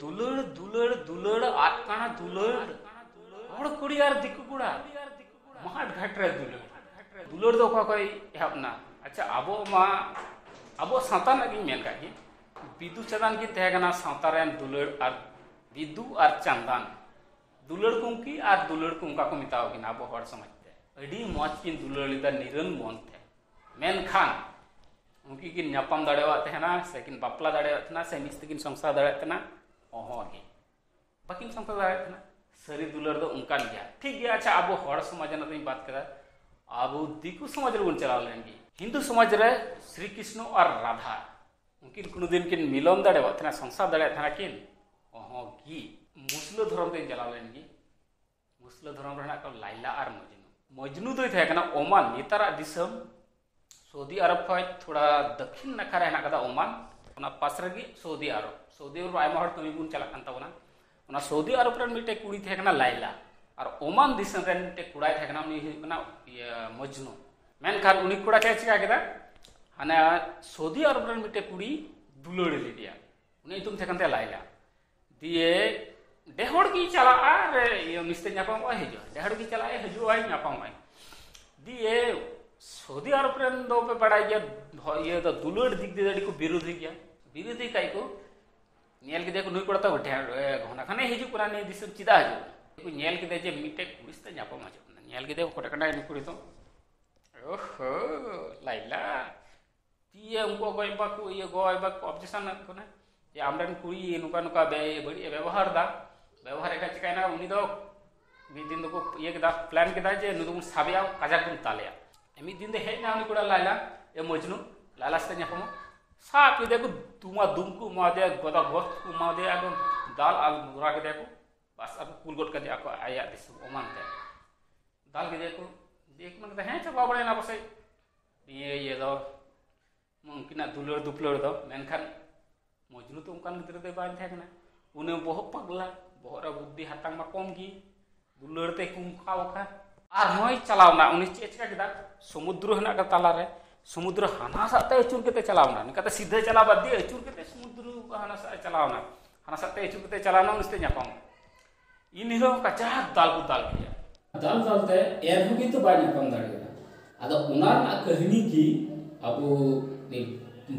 दुलड़ दुलड़ दुलड़ आटकाना दुलड़ हड़ कुड़ी यार दिक्कु कुड़ा माठ घाट रे दुलड़ दुलड़ दो कोई एहबना अच्छा अबो सावता नागिन मेन का गी बिदु चंदन की तहगना सावता रेन दुलड़ और बिदु और चंदन दुलड़ कुंकी और दुलड़ कुंका को मिताओगी ना अबो हड़ समझते अड़ी मौज की दुलड़ लिदा निरन मोन थे मेन खान उनकी किन ᱧᱟᱯᱟᱢ ᱫᱟᱲᱮᱣᱟᱜ ᱛᱟᱦᱮᱱᱟ ᱥᱮ ᱠᱤᱱ ᱵᱟᱯᱞᱟ ᱫᱟᱲᱮᱭᱟᱜ ᱛᱟᱦᱮᱱᱟ ᱥᱮ ᱢᱤᱥ ᱛᱮᱠᱤᱱ ᱥᱚᱝᱥᱟᱨ ᱫᱟᱲᱮᱭᱟᱜ ᱛᱟᱦᱮᱱᱟ ᱚᱦᱚᱜᱮ ᱵᱟᱠᱤᱱ ᱥᱚᱝᱥᱟᱨ ᱫᱟᱲᱮᱭᱟᱜ ᱛᱟᱦᱮᱱᱟ ᱥᱟᱹᱨᱤ ᱫᱩᱞᱟᱹᱲ ᱫᱚ ᱚᱱᱠᱟᱱ ᱜᱮᱭᱟ ᱴᱷᱤक ᱜᱮᱭᱟ अच्छा ᱟᱵᱚ ᱦᱚᱲ ᱥᱚᱢᱟᱡᱽ ᱨᱮᱱᱟᱜ ᱫᱚᱧ बात ᱠᱮᱫᱟ ᱟᱵᱚ दिकु समाज रे बन चलाव लेंगे हिंदू समाज रे श्री कृष्ण और राधा उनकिन कोनो दिन किन मिलन दाड़ेवा थना संसार दाड़े थना किन ओहोगी मुस्लिम धर्म ते चलाव लेंगे मुस्लिम धर्म रहना को लाइला और मजनू दो थे कना ओमान नेतारा दिसम सऊदी अरब खय थोड़ा दक्षिण नाखा रे हेना कदा ओमान ओना पास रेगी सऊदी अरब आयमा हर कमी बुन चला कान ताबना ओना सऊदी अरब रे मिटे कुड़ी थे कना लाइला और ओमान दिसम रे मिटे कुड़ाय थे कना उनी कना मजनू मेनखान उनी कुड़ा के चिका केदा हाने सऊदी अरब रे मिटे कुड़ी दुलड़ लिदिया उनी तुम थे कनते लाइला दिए डेहड़ की चला और ये मिस्ते ᱧᱟᱯᱟᱢ ᱚᱭ ᱦᱤᱡᱩᱜ डेहड़ की चला हजू आई ᱧᱟᱯᱟᱢ आई दिए सऊदी अरब रे दो पे बड़ा ये तो दुलड़ दिख दे को विरोधी काई को नेल के देखो नुई कोड़ा तो घना खाने हिजू पुरा ने दिसम चिदा हजू को नेल के दे जे मिटे कुड़िस ते ᱧᱟᱯᱟᱢ हजू नेल के देखो कोटा कना नि कुड़ी तो ओहो लाइला दिए उनको गोय बाकू ये गोय बाक ऑब्जेक्शन कोना जे आमरन कुड़ी नुका नुका बड़ी व्यवहार दा व्यवहार का चिकायना उनी दो मी दिन को ये के दा प्लान के दा जे नुदुम साबिया काजा कुन तालिया एमी दिन दे हेना उनी कोड़ा लाइला ए मजनू लाला से ᱧᱟᱯᱟᱢ साप के देखो तुमा दुमकु मादे गोदा गोत को मादे आगो दाल आल मुरा के देखो बस अब कुल गोट के देखो आया दिस ओमान ते दाल के देखो मन है चबा बड़े ना बसे ये दो मुमकिन दुलड़ दुपलड़ दो मेनखान मजनू तो उनकान गिद्र दे बान थे कना उने बहुत पगला बहुत बुद्धि हतांग मा कम गी दुलड़ते कुंखा वखा और नय चलावना उनी चेचका केदा समुद्र हेना का ताला रे समुद्र हाना साते अचुर केते चलावना निकाते सीधे चला बाद दिए अचुर केते समुद्र हाना सा चलावना हाना साते अचुर केते चलावना उनसे ᱧᱟᱯᱟᱢ इन हिरो कचा दाल को दाल किया दाल ते एर होगी तो बाय ᱧᱟᱯᱟᱢ दाड़ेगा आदो उना ना कहानी की अब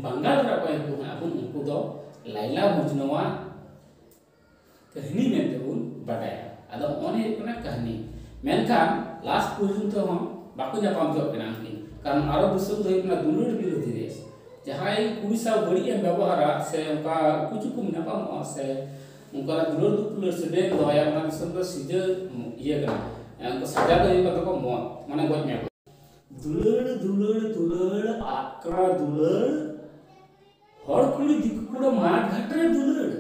बंगाल रा कोई को अब उनको दो लाइला मजनुआ कहानी में तो बडाया आदो ओने कोना कहानी मेनखान लास्ट पर्यंत हम बाको ᱧᱟᱯᱟᱢ जो केना कारण आरो दिसम दो इतना दुलड़ विरोधी देश जहां कुड़ी सा बड़ी व्यवहार से उनका कुछ कुम ᱧᱟᱯᱟᱢ से उनका दुलड़ दुलड़ से दे दो या ना दिसम दो सीधे ये कना उनको सजा दो ये को मौत माने गोज में दुलड़ दुलड़ दुलड़ आकड़ा दुलड़ हर कुड़ी दिकुड़ा माठ घाट रे दुलड़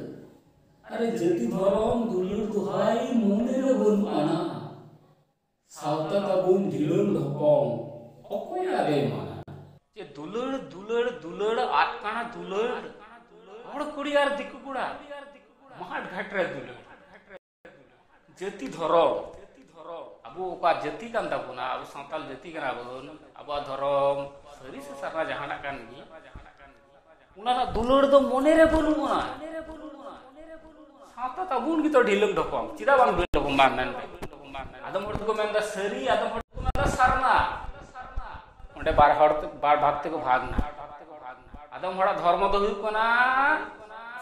अरे जति धरम दुलड़ दुहाई मोने रे बन आना सावता ताबुन ढिलम ढपम ओकोय आरे माना जे दुलड़ दुलड़ दुलड़ आटकाना दुलड़ हड़ कुड़ी यार दिकु कुड़ा माठ घाट रे दुलड़ जति धरम अबो ओका जति कान ताबुना अबो सावताल जति कना बन अबो धरम सरी से सारा जहाना कान गी उना दुलड़ दो मोने रे बनुमा सावता ताबुन की तो ढिलम ढपम चिदा बांग ढपम मानन आदम हड़ को मेंदा सरी आदम हड़ को मेंदा सरना ओंडे बार भागते को भागना आदम हड़ा धर्म दो हुई कोना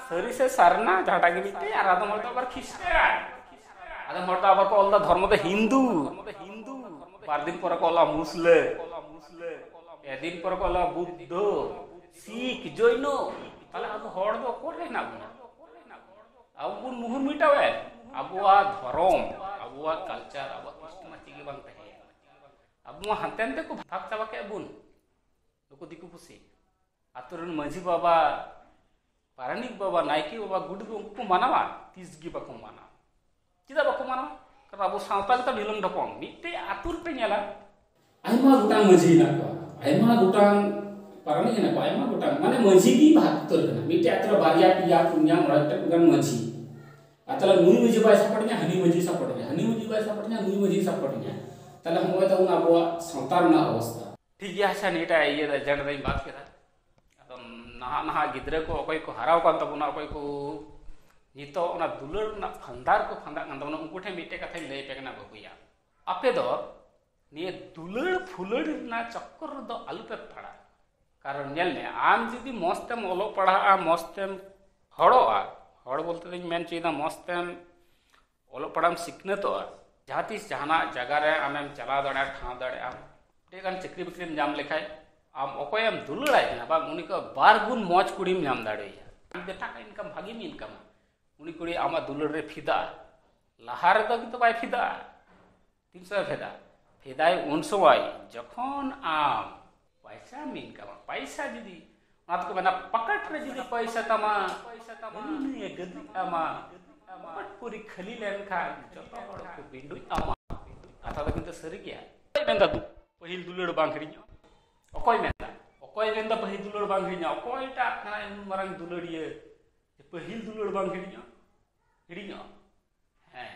सरी से सरना झाटा के बीते और आदम हड़ तो बार खिस्ते आदम हड़ तो बार को ओल्दा धर्म दो हिंदू बार दिन पर को ओला मुस्लिम ए दिन पर को ओला बुद्ध सिख जैनो ताले अब हड़ दो कोरे ना अब बुन मुहुर मिटावे अबुआ धर्म अबुआ कल्चर अबुआ कृष्ण चिगे बांग तहे अब हानते को भाग चाबा के बुन लोको दिकु पुसी आतुरन माझी बाबा पारानिक बाबा नायकी बाबा गुड को मानावा तीसगी बाको माना चिदा बाको माना कारण अब सावताल तो ढिलम ढपम मिटे आतुर पे नेला आइमा गुटांग माझी ना को आइमा गुटांग पारानिक ना को आइमा गुटांग माने माझी की भाग तोर ना मिटे आतुर बारिया पिया पुन्या मराटे गन माझी आतला नुई माझी बाय सपड़nya हनी माझी बाय सपड़nya नुई माझी सपड़nya ताले हम तो ना अबो सावतार ना अवस्था ठीक है अच्छा नीटा ये जण दई बात केदा नहा गिद्रे को अकोय को हराव कान तबुना अकोय को नितो ओना दुलर ना फंदार को फंदा कान तबना उनको ठे मिटे कथा लई पे कना बाबूया आपे दो निये दुलर फुलर ना चक्कर दो आलू पे पड़ा कारण नेल ने आम जुदी मस्तेम ओलो पढ़ा मस्तेम हड़ोआ हड़ बोलते दिन मेन चीदा मस्तेम ओलो पढ़ाम सिखनतोआ जहाँ तीस जहाना जगह रे आमेम चला दड़े ठाव दड़े आम टेकान चक्री बकरी जाम लेखाय आम ओकोयम दुलड़ाय ना बा उनी को बार गुण मौज कुड़ीम नाम दाड़ेया आम बेटा का इनकम भागी में इनकम उनी कुड़ी आमा दुलड़ रे फिदा लहार दो तो बाय फिदा 300 फिदा फिदाय उन समय जखन आम पैसा में इनकम पैसा जुदी नात को बना पकड़ रे जुदी पैसा तमा ये गदी आमा पट पूरी खली लेन खा जतो हड़ को बिंदु आमा आता तो किंतु सरी गया मेंदा पहिल दुलड़ बांगड़ी अकोय मेंदा पहिल दुलड़ बांगड़ी अकोयटा खाना मरंग दुलड़िए पहिल दुलड़ बांगड़ी हिड़ी हैं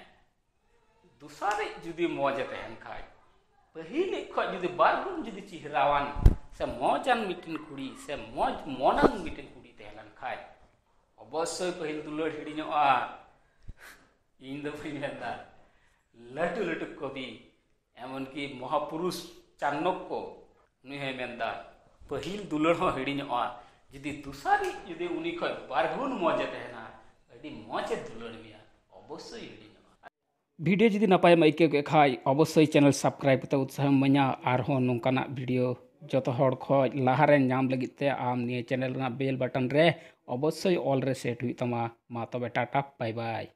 दूसरे जुदी मौज तहन खाय पहिल खो जुदी बारगुन जुदी चिहरावान से मौजान मिटिन कुड़ी से मौज मोनन मिटिन कुड़ी तहन खाय अवश्य पहिल दुलड़ हिड़ी इन दो मेंदा लटू लटू कवि एमन की महापुरुष चाणक्य उनी है मेंदा पहिल दुलड़ हो हिड़ी जुदी दूसरी जुदी उनी खो बारगुन मौज तहना अडी मौज दुलड़ मिया अवश्य हिड़ी वीडियो जुदी नपाय माइके के खाय अवश्य चैनल सब्सक्राइब करते उत्साह मना आरहो नोंकाना वीडियो जतो हड़ खoj लाहारे नाम लगित ते आम निये चैनल ना बेल बटन रे अवश्य ऑल रे सेट हुई तमा मा तबे टाटा बाय बाय।